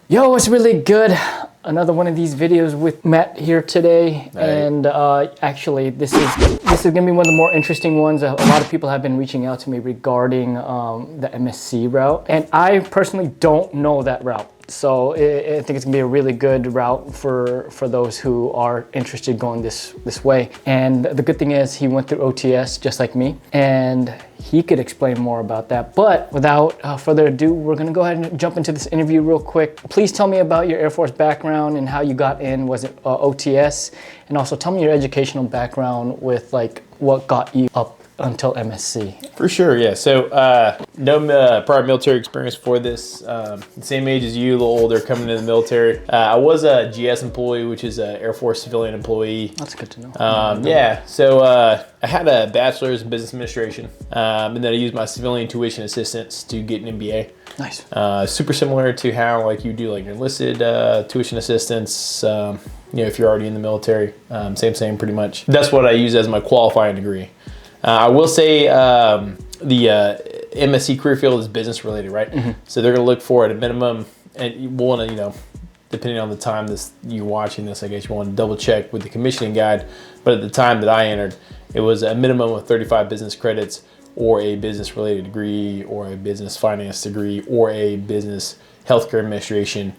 Yo, it's really good. Another one of these videos with Matt here today. Right. And actually, this is gonna be one of the more interesting ones. A lot of people have been reaching out to me regarding the MSc route. And I personally don't know that route. So I think it's gonna be a really good route for those who are interested going this way. And the good thing is he went through OTS just like me, and he could explain more about that. But without further ado, we're gonna go ahead and jump into this interview real quick. Please tell me about your Air Force background and how you got in. Was it OTS? And also tell me your educational background with like what got you up until MSc. For sure, yeah. So no prior military experience for this. Same age as you, a little older, coming into the military. I was a GS employee, which is an Air Force civilian employee. That's good to know. Yeah, so I had a bachelor's in business administration, and then I used my civilian tuition assistance to get an MBA. Nice. Super similar to how like you do like your enlisted tuition assistance. You know, if you're already in the military, same pretty much. That's what I use as my qualifying degree. I will say the MSc career field is business related, right? Mm-hmm. So they're going to look for at a minimum, and you want to, you know, depending on the time you're watching this, I guess you want to double check with the commissioning guide. But at the time that I entered, it was a minimum of 35 business credits, or a business related degree, or a business finance degree, or a business healthcare administration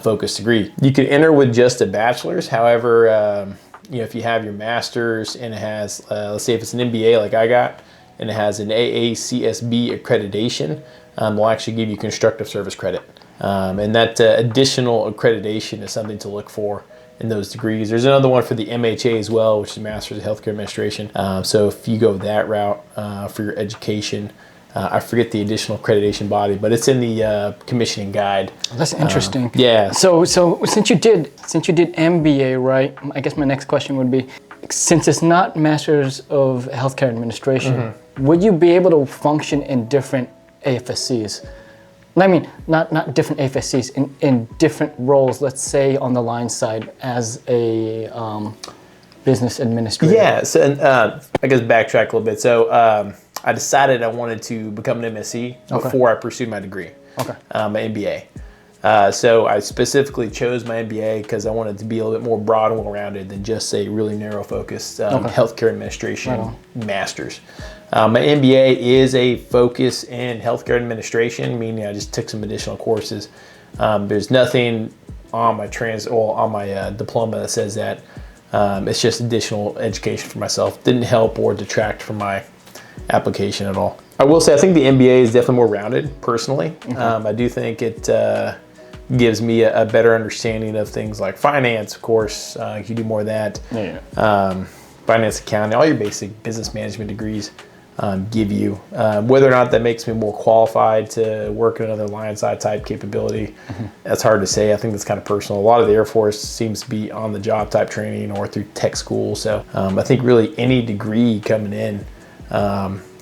focused degree. You could enter with just a bachelor's. However, you know, if you have your master's and it has, let's say if it's an MBA like I got, and it has an AACSB accreditation, they'll actually give you constructive service credit. And that additional accreditation is something to look for in those degrees. There's another one for the MHA as well, which is Master's of Healthcare Administration. So if you go that route for your education, I forget the additional accreditation body, but it's in the commissioning guide. That's interesting. Yeah. So since you did MBA, right? I guess my next question would be, since it's not Masters of Healthcare Administration, mm-hmm. would you be able to function in different AFSCs? I mean, not different AFSCs, in different roles. Let's say on the line side as a business administrator. Yeah. So I guess backtrack a little bit. So. I decided I wanted to become an MSc before I pursued my degree, my MBA. So I specifically chose my MBA because I wanted to be a little bit more broad and well-rounded than just a really narrow-focused healthcare administration master's. My MBA is a focus in healthcare administration, meaning I just took some additional courses. There's nothing on my diploma that says that. It's just additional education for myself. Didn't help or detract from my application at all. I will say I think the MBA is definitely more rounded personally. I do think it gives me a better understanding of things like finance, of course. You do more of that. Yeah. Finance, accounting, all your basic business management degrees give you. Whether or not that makes me more qualified to work in another line side type capability, that's hard to say. I think that's kind of personal. A lot of the Air Force seems to be on the job type training or through tech school. So I think really any degree coming in,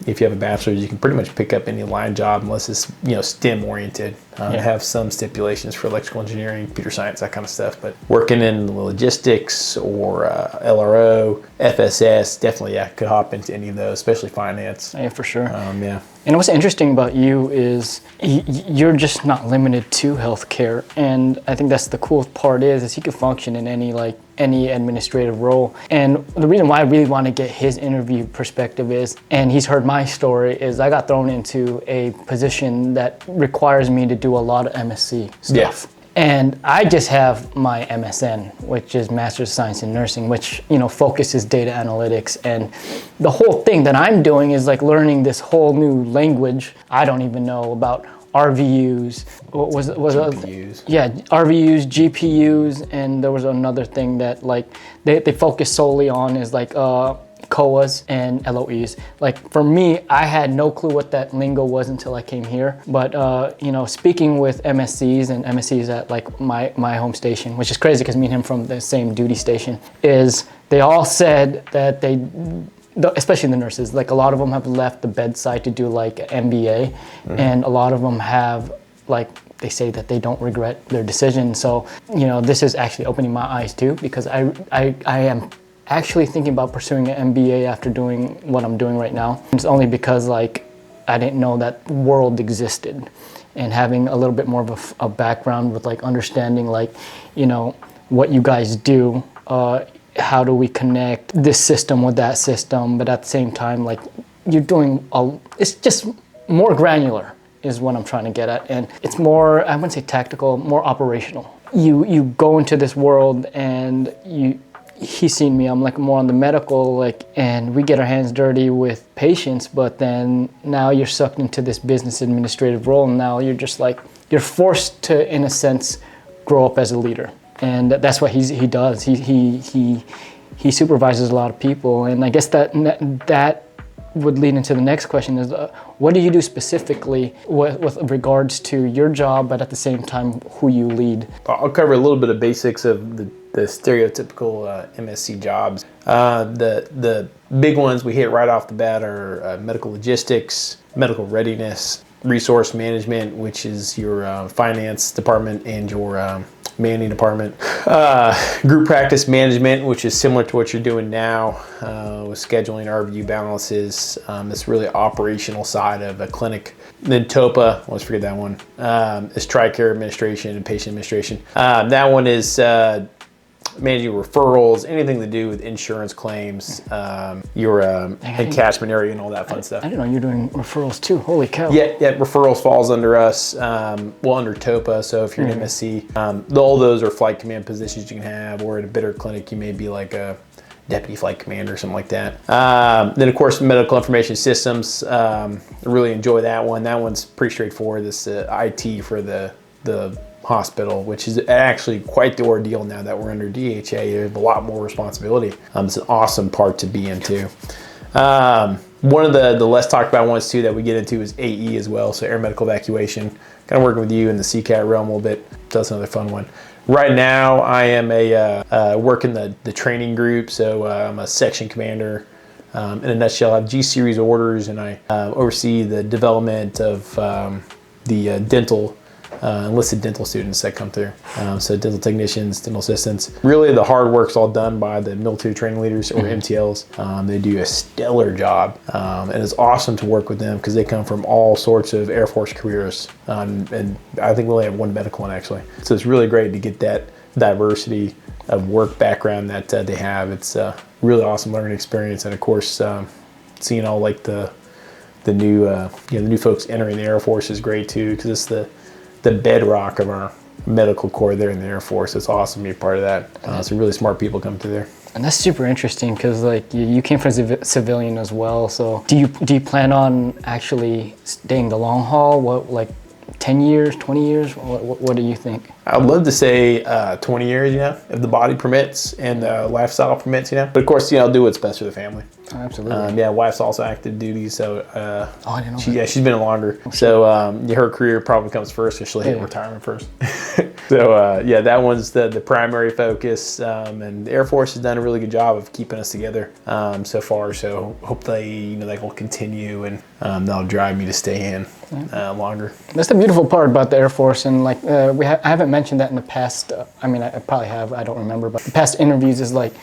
if you have a bachelor's, you can pretty much pick up any line job unless it's, you know, STEM oriented. Have some stipulations for electrical engineering, computer science, that kind of stuff. But working in logistics or LRO, FSS, definitely could hop into any of those, especially finance. Yeah, for sure. Yeah. And what's interesting about you is you're just not limited to healthcare, and I think that's the cool part is you can function in any administrative role. And the reason why I really want to get his interview perspective is, and he's heard my story, is I got thrown into a position that requires me to do a lot of MSc stuff. Yeah. And I just have my MSN, which is Master's of Science in Nursing, which, you know, focuses data analytics. And the whole thing that I'm doing is like learning this whole new language. I don't even know about RVUs. What was GPUs. Yeah, RVUs, GPUs, and there was another thing that like they focus solely on is like COAs and LOEs. Like for me, I had no clue what that lingo was until I came here. But you know, speaking with MSCs and MSCs at like my home station, which is crazy because me and him from the same duty station, is they all said that especially the nurses, like a lot of them have left the bedside to do like MBA, and a lot of them have like they say that they don't regret their decision. So you know, this is actually opening my eyes too, because I am actually thinking about pursuing an MBA after doing what I'm doing right now. It's only because like I didn't know that world existed. and having a little bit more of a background with like understanding like, you know, what you guys do, how do we connect this system with that system, but at the same time, like you're doing, it's just more granular is what I'm trying to get at. And it's more, I wouldn't say tactical, more operational. You go into this world and he's seen me, I'm like more on the medical, like, and we get our hands dirty with patients, but then now you're sucked into this business administrative role, and now you're just like, you're forced to, in a sense, grow up as a leader. And that's what he does. He supervises a lot of people, and I guess that would lead into the next question is, what do you do specifically with regards to your job, but at the same time, who you lead? I'll cover a little bit of basics of the stereotypical MSc jobs. The big ones we hit right off the bat are medical logistics, medical readiness, resource management, which is your finance department and your manning department. Group practice management, which is similar to what you're doing now with scheduling RVU balances. It's really operational side of a clinic. Then TOPA, let's forget that one, is TRICARE administration and patient administration. That one is managing referrals, anything to do with insurance claims, your encashment area and all that fun stuff. I didn't know you're doing referrals too. Holy cow. Yeah, referrals falls under us, under TOPA. So if you're an MSc, all those are flight command positions you can have, or at a bidder clinic, you may be like a deputy flight commander or something like that. Then of course, medical information systems. I really enjoy that one. That one's pretty straightforward. This IT for the hospital, which is actually quite the ordeal now that we're under DHA. You have a lot more responsibility. It's an awesome part to be into. One of the less talked about ones too that we get into is AE as well, so air medical evacuation. Kind of working with you in the CCATT realm a little bit. So that's another fun one. Right now, I am working the training group, so I'm a section commander. In a nutshell, I have G-series orders, and I oversee the development of the dental enlisted dental students that come through. So dental technicians, dental assistants. Really the hard work's all done by the military training leaders or MTLs. They do a stellar job. And it's awesome to work with them because they come from all sorts of Air Force careers. And I think we only have one medical one actually. So it's really great to get that diversity of work background that they have. It's a really awesome learning experience. And of course, seeing all like the new the new folks entering the Air Force is great too, because it's the bedrock of our medical corps there in the Air Force. It's awesome to be a part of that. Some really smart people come through there. And that's super interesting because like you came from civilian as well. So do you plan on actually staying the long haul? What, like 10 years, 20 years? What do you think? I'd love to say 20 years, if the body permits and the lifestyle permits, But of course, I'll do what's best for the family. Oh, absolutely. Wife's also active duty, so I didn't know she's been longer. So her career probably comes first, so she'll hit retirement first. So that one's the primary focus, and the Air Force has done a really good job of keeping us together so far. So hope they will continue, and that'll drive me to stay in longer. That's the beautiful part about the Air Force, and like I haven't mentioned that in the past. I probably have. I don't remember, but the past interviews is like,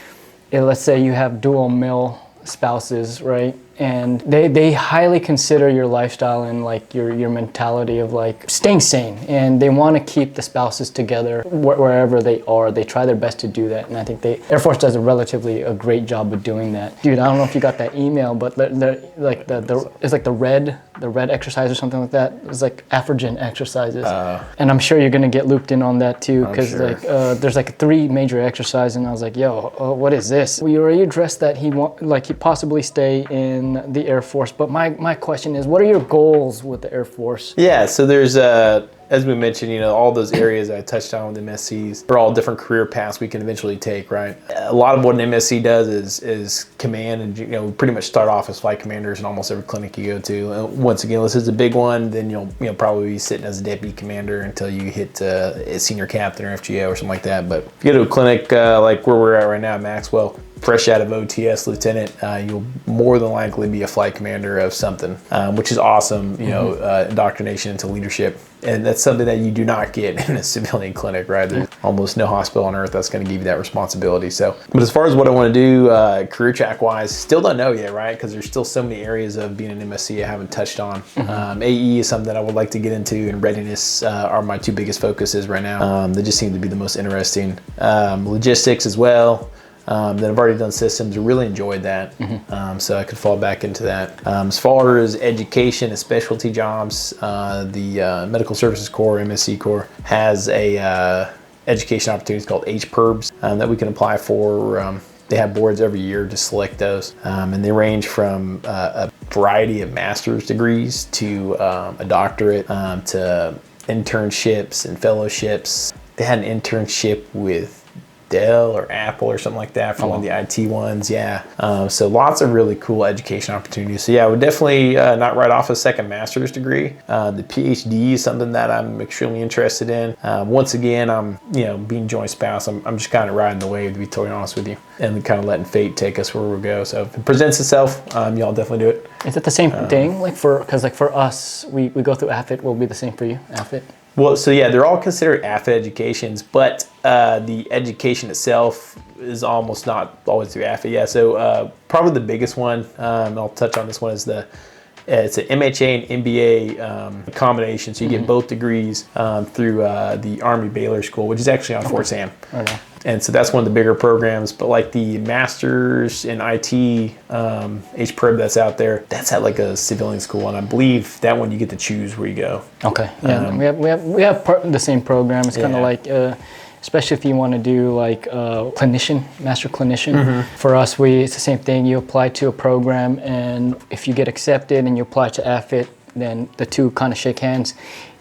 let's say you have dual male spouses, right? And they highly consider your lifestyle and like your mentality of like staying sane, and they want to keep the spouses together wherever they are. They try their best to do that, and I think the Air Force does a great job of doing that. Dude, I don't know if you got that email, but it's like the red exercise or something like that. It's like Afrogen exercises, and I'm sure you're gonna get looped in on that too, because there's like 3 major exercises, and I was like, yo, what is this? We already addressed that he possibly stay in the Air Force, but my question is, what are your goals with the Air Force? Yeah, so there's as we mentioned, all those areas I touched on with MSCs are all different career paths we can eventually take, right? A lot of what an MSC does is command, and we pretty much start off as flight commanders in almost every clinic you go to. Once again, this is a big one, then you'll probably be sitting as a deputy commander until you hit a senior captain or FGO or something like that. But if you go to a clinic like where we're at right now at Maxwell, fresh out of OTS lieutenant, you'll more than likely be a flight commander of something, which is awesome, you know, indoctrination into leadership. And that's something that you do not get in a civilian clinic, right? There's almost no hospital on earth that's going to give you that responsibility. So, but as far as what I want to do, career track wise, still don't know yet, right? Because there's still so many areas of being an MSC I haven't touched on. AE is something that I would like to get into, and readiness are my two biggest focuses right now. They just seem to be the most interesting. Logistics as well. That I've already done systems. I really enjoyed that, so I could fall back into that. As far as education and specialty jobs, the Medical Services Corps, MSC Corps, has a education opportunities called HPERBs that we can apply for. They have boards every year to select those, and they range from a variety of master's degrees to a doctorate to internships and fellowships. They had an internship with Dell or Apple or something like that for one of the IT ones. So lots of really cool education opportunities. So yeah, I would definitely not write off a second master's degree. The PhD is something that I'm extremely interested in. Once again, I'm, you know, being joint spouse, I'm just kind of riding the wave, to be totally honest with you, and kind of letting fate take us where we go. So if it presents itself, y'all definitely do it. Is it the same thing? Like because for us, we go through AFIT, will be the same for you, AFIT? Well, so yeah, they're all considered AFIT educations, but the education itself is almost not always through AFIT. Yeah, so probably the biggest one, I'll touch on this one, is it's an MHA and MBA combination. So you get both degrees through the Army Baylor School, which is actually on Fort Sam. Okay. And so that's one of the bigger programs. But like the master's in IT, HPERB that's out there, that's at like a civilian school, and I believe that one you get to choose where you go. Okay. Yeah, we have the same program. It's kind of like, especially if you want to do like clinician, master clinician. For us, it's the same thing. You apply to a program, and if you get accepted and you apply to AFIT, then the two kind of shake hands.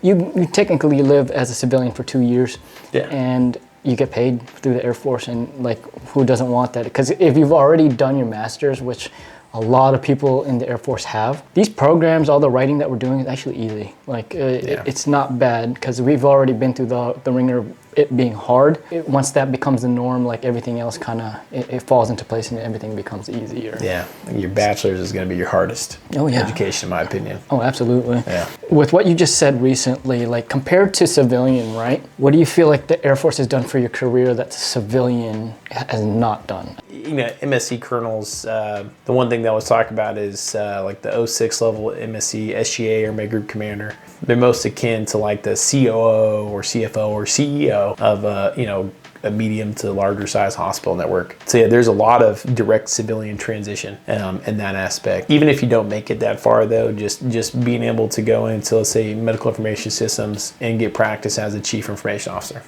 You technically live as a civilian for 2 years, and you get paid through the Air Force, and like, who doesn't want that? Because if you've already done your master's, which a lot of people in the Air Force have, these programs, all the writing that we're doing is actually easy. Like, it's not bad, because we've already been through the ringer of it being hard. Once that becomes the norm, like everything else kind of, it falls into place and everything becomes easier. Yeah, your bachelor's is going to be your hardest education, in my opinion. Oh, absolutely. Yeah. With what you just said recently, like compared to civilian, right? What do you feel like the Air Force has done for your career that the civilian has not done? You know, MSc colonels, the one thing that I was talking about is like the 06 level MSc, SGA, or Med Group Commander. They're most akin to like the COO or CFO or CEO of you know, a medium to larger size hospital network. So yeah, there's a lot of direct civilian transition in that aspect. Even if you don't make it that far though, just being able to go into, let's say, medical information systems and get practice as a chief information officer.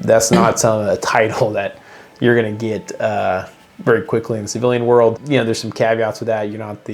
That's not a title that you're gonna get very quickly in the civilian world. You know, there's some caveats with that. You're not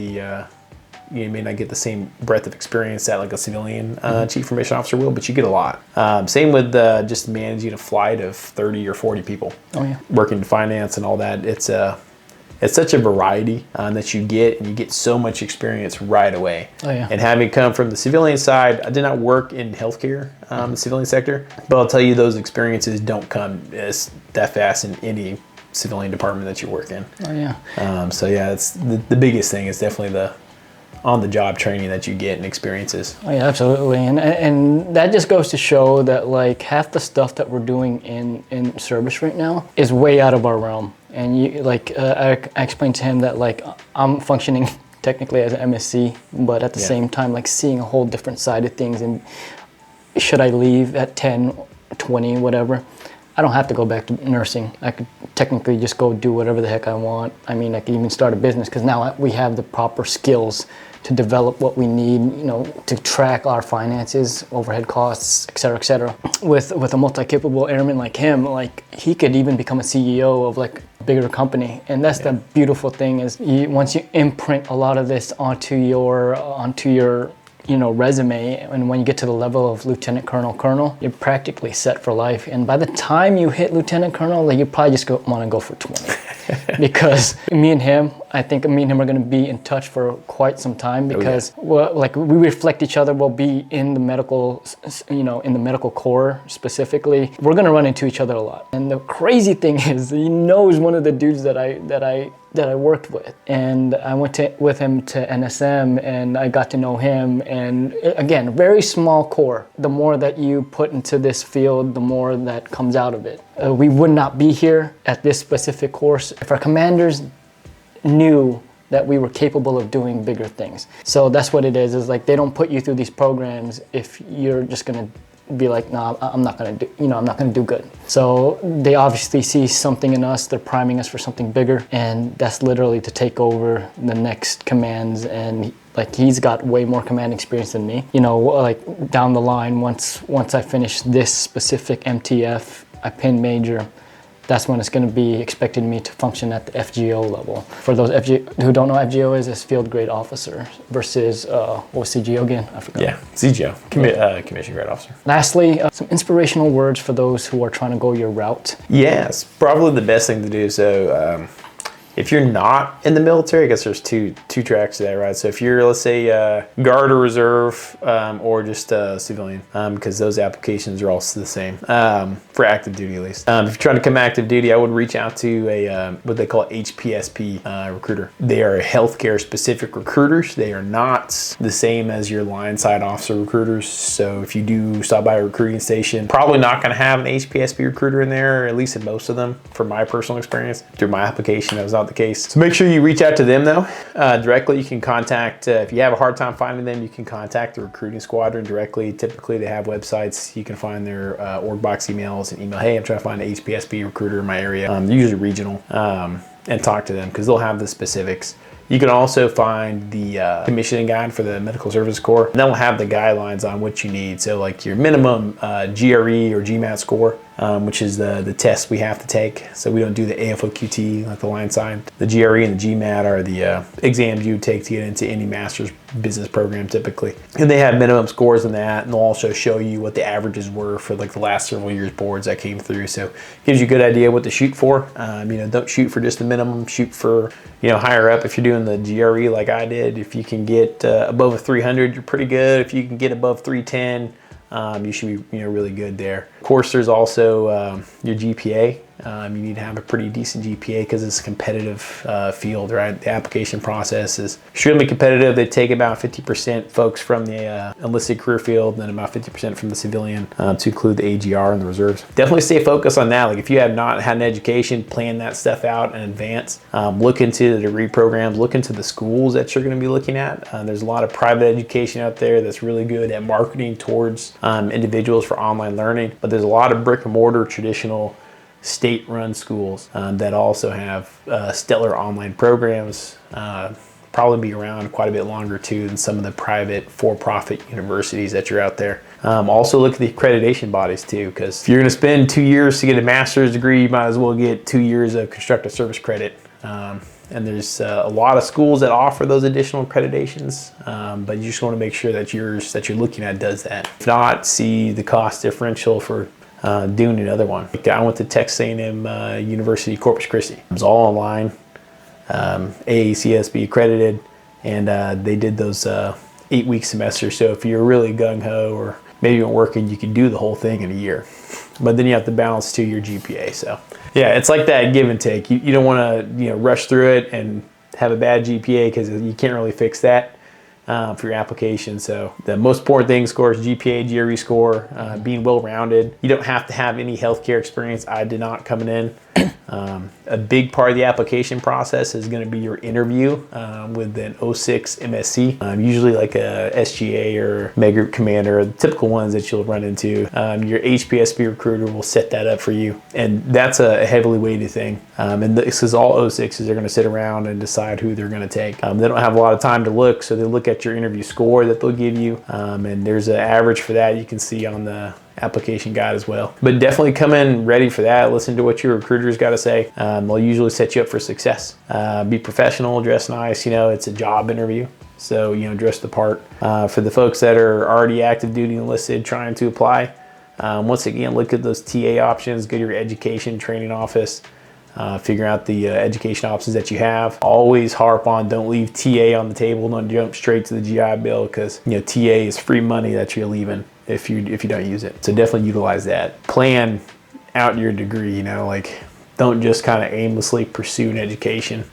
you may not get the same breadth of experience that like a civilian chief information officer will, but you get a lot. Same with just managing a flight of 30 or 40 people. Oh yeah. Working in finance and all that. It's such a variety that you get, and you get so much experience right away. Oh yeah. And having come from the civilian side, I did not work in healthcare, the civilian sector, but I'll tell you, those experiences don't come that fast in any civilian department that you work in. Oh yeah. So yeah, it's the biggest thing is definitely the on-the-job training that you get and experiences. Oh yeah, absolutely, and that just goes to show that like half the stuff that we're doing in service right now is way out of our realm. And you like I explained to him that like I'm functioning technically as an MSc, but at the same time like seeing a whole different side of things. And should I leave at 10, 20, whatever, I don't have to go back to nursing. I could technically just go do whatever the heck I want. I mean, I could even start a business, because now we have the proper skills to develop what we need, you know, to track our finances, overhead costs, et cetera, et cetera. With a multi-capable airman like him, like he could even become a CEO of like a bigger company. And that's the beautiful thing is once you imprint a lot of this onto your you know, resume, and when you get to the level of lieutenant colonel, you're practically set for life. And by the time you hit lieutenant colonel, like you probably just want to go for 20. Because me and him, I think me and him are going to be in touch for quite some time because like we reflect each other. We'll be in the medical, in the medical corps specifically. We're going to run into each other a lot. And the crazy thing is, he knows one of the dudes that I worked with, and I went with him to NSM, and I got to know him. And again, very small core. The more that you put into this field, the more that comes out of it. We would not be here at this specific course if our commanders knew that we were capable of doing bigger things. So that's what it is like they don't put you through these programs if you're just gonna be like, no, I'm not gonna do, I'm not gonna do good. So they obviously see something in us, they're priming us for something bigger, and that's literally to take over the next commands. And like, he's got way more command experience than me. Like down the line, once I finish this specific MTF, I pin major, that's when it's going to be expected me to function at the FGO level. For those who don't know, FGO is field grade officer versus, what was CGO again? I forgot. Yeah, CGO, commission grade officer. Lastly, some inspirational words for those who are trying to go your route. Yes, probably the best thing to do. So if you're not in the military, I guess there's two tracks to that, right? So if you're, let's say, guard or reserve, or just civilian, because those applications are all the same, for active duty at least. If you're trying to come active duty, I would reach out to a what they call HPSP recruiter. They are healthcare specific recruiters. They are not the same as your line side officer recruiters. So if you do stop by a recruiting station, probably not going to have an HPSP recruiter in there, or at least in most of them, from my personal experience. Through my application, that was not the case. So make sure you reach out to them though, directly. You can contact, if you have a hard time finding them, you can contact the recruiting squadron directly. Typically they have websites. You can find their org box emails and email, hey, I'm trying to find an HPSP recruiter in my area, usually regional, and talk to them because they'll have the specifics. You can also find the commissioning guide for the Medical Service Corps. And they'll have the guidelines on what you need. So like your minimum GRE or GMAT score, which is the test we have to take. So we don't do the AFOQT like the line side. The GRE and the GMAT are the exams you would take to get into any master's business program typically. And they have minimum scores in that, and they'll also show you what the averages were for like the last several years boards that came through. So it gives you a good idea what to shoot for. Don't shoot for just the minimum, shoot for higher up. If you're doing the GRE like I did, if you can get above a 300, you're pretty good. If you can get above 310, you should be really good there. Of course, there's also your GPA. You need to have a pretty decent GPA because it's a competitive field, right? The application process is extremely competitive. They take about 50% folks from the enlisted career field, and then about 50% from the civilian, to include the AGR and the reserves. Definitely stay focused on that. Like if you have not had an education, plan that stuff out in advance. Look into the degree programs, look into the schools that you're going to be looking at. There's a lot of private education out there that's really good at marketing towards individuals for online learning, but there's a lot of brick and mortar traditional state-run schools that also have stellar online programs, probably be around quite a bit longer too than some of the private for-profit universities that are out there. Also look at the accreditation bodies too, because if you're going to spend 2 years to get a master's degree, you might as well get 2 years of constructive service credit. And there's a lot of schools that offer those additional accreditations, but you just want to make sure that yours that you're looking at does that. If not, see the cost differential for doing another one. I went to Texas A&M University Corpus Christi. It was all online, AACSB accredited, and they did those 8-week semesters. So if you're really gung-ho or maybe you're working, you can do the whole thing in a year. But then you have to balance to your GPA. So yeah, it's like that give and take. You don't want to rush through it and have a bad GPA because you can't really fix that. For your application. So the most important thing, scores, GPA, GRE score, being well-rounded. You don't have to have any healthcare experience. I did not coming in. A big part of the application process is going to be your interview with an 06 MSC, usually like a SGA or Med Group Commander, the typical ones that you'll run into. Your HPSP recruiter will set that up for you, and that's a heavily weighted thing. And this is all 06s. They're going to sit around and decide who they're going to take. They don't have a lot of time to look, so they look at your interview score that they'll give you, and there's an average for that you can see on the application guide as well. But definitely come in ready for that. Listen to what your recruiter's got to say. They'll usually set you up for success. Be professional, dress nice. It's a job interview, so dress the part. For the folks that are already active duty enlisted trying to apply, once again, look at those TA options. Go to your education training office. figuring out the education options that you have. Always harp on, don't leave TA on the table. Don't jump straight to the GI Bill, because TA is free money that you're leaving if you don't use it. So definitely utilize that. Plan out your degree. Like, don't just kind of aimlessly pursue an education.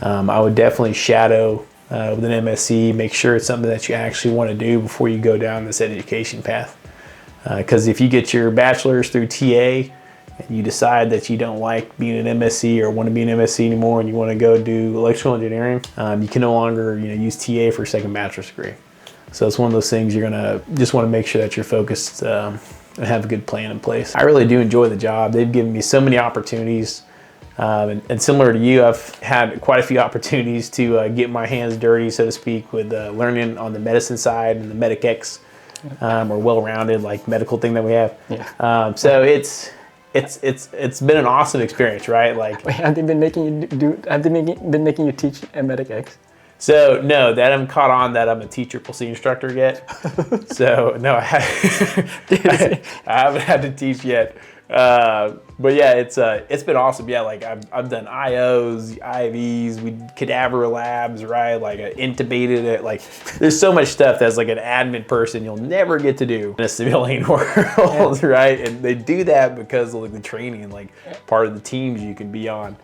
I would definitely shadow with an MSc. Make sure it's something that you actually want to do before you go down this education path. Because if you get your bachelor's through TA, and you decide that you don't like being an MSc or want to be an MSc anymore, and you want to go do electrical engineering, you can no longer use TA for a second bachelor's degree. So it's one of those things you're gonna just want to make sure that you're focused and have a good plan in place. I really do enjoy the job. They've given me so many opportunities, and similar to you, I've had quite a few opportunities to get my hands dirty, so to speak, with learning on the medicine side and the Medic X, or well-rounded like medical thing that we have. Yeah. So it's been an awesome experience, right? Like, wait, have they been making you been making you teach at Medic X? So no, that I'm caught on that I'm a T-CCC instructor yet. So no, I haven't had to teach yet. But yeah, it's been awesome. Yeah, like I've done IOs, IVs, we cadaver labs, right? Like I intubated it. Like there's so much stuff that's like an admin person you'll never get to do in a civilian world, right? And they do that because of like the training, like part of the teams you can be on,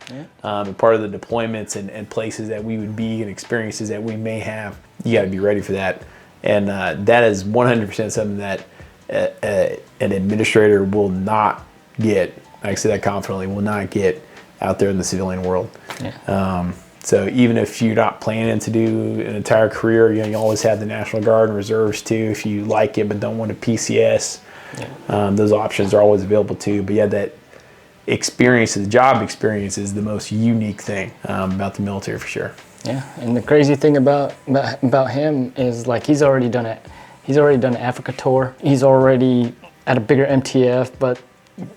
and part of the deployments and places that we would be and experiences that we may have. You got to be ready for that, and that is 100% something that an administrator will not get. I say that confidently, will not get out there in the civilian world. Yeah. So even if you're not planning to do an entire career, you always have the National Guard and Reserves too, if you like it but don't want a PCS. Yeah. Those options are always available too. But yeah, that experience, the job experience, is the most unique thing about the military for sure. Yeah, and the crazy thing about him is like he's already done it. He's already done an Africa tour. He's already at a bigger MTF, but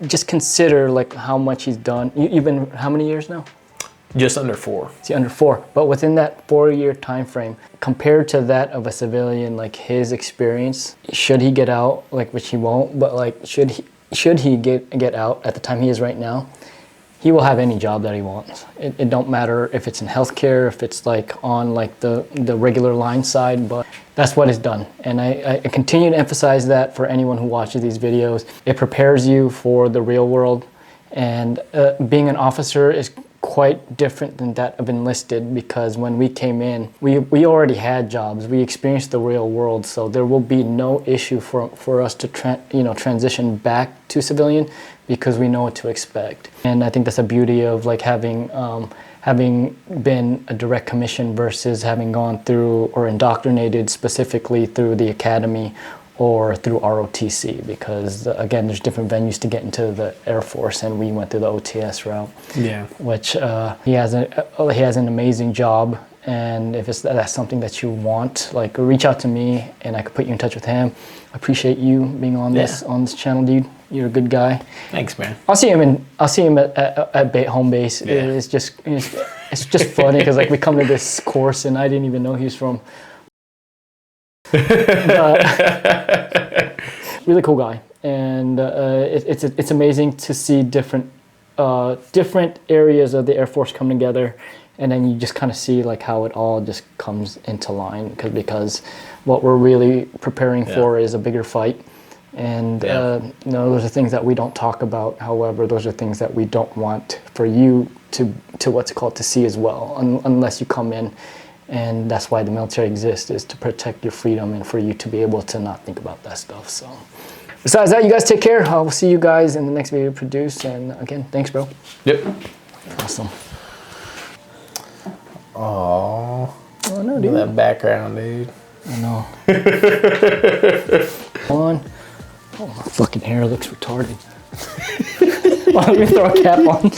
just consider like how much he's done. You've been how many years now? Just under 4. See, under 4. But within that 4-year time frame, compared to that of a civilian, like his experience, should he get out, like which he won't, but like should he get out at the time he is right now, he will have any job that he wants. It don't matter if it's in healthcare, if it's like on like the regular line side, but that's what is done. And I continue to emphasize that for anyone who watches these videos. It prepares you for the real world, and being an officer is quite different than that of enlisted, because when we came in, we already had jobs. We experienced the real world, so there will be no issue for us to transition back to civilian, because we know what to expect. And I think that's the beauty of like having been a direct commission versus having gone through or indoctrinated specifically through the academy or through ROTC, because again, there's different venues to get into the Air Force, and we went through the OTS route. Yeah. Which he has an amazing job, and if that's something that you want, like reach out to me and I could put you in touch with him. I appreciate you being on this channel, dude. You're a good guy. Thanks, man. I'll see him at home base. Yeah. It's just funny because like we come to this course and I didn't even know he was from. Really cool guy, and it's amazing to see different areas of the Air Force come together, and then you just kind of see like how it all just comes into line, because what we're really preparing for is a bigger fight, and those are things that we don't talk about. However, those are things that we don't want for you to see as well, unless you come in. And that's why the military exists, is to protect your freedom and for you to be able to not think about that stuff. So besides that, you guys take care. I'll see you guys in the next video produced. And again, thanks, bro. Yep. Awesome. Oh no, dude. That background, dude. I know. Oh, my fucking hair looks retarded. Let me throw a cap on.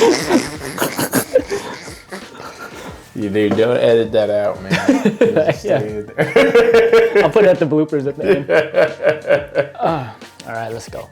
You dude, don't edit that out, man. I'll put it at the bloopers at the end. All right, let's go.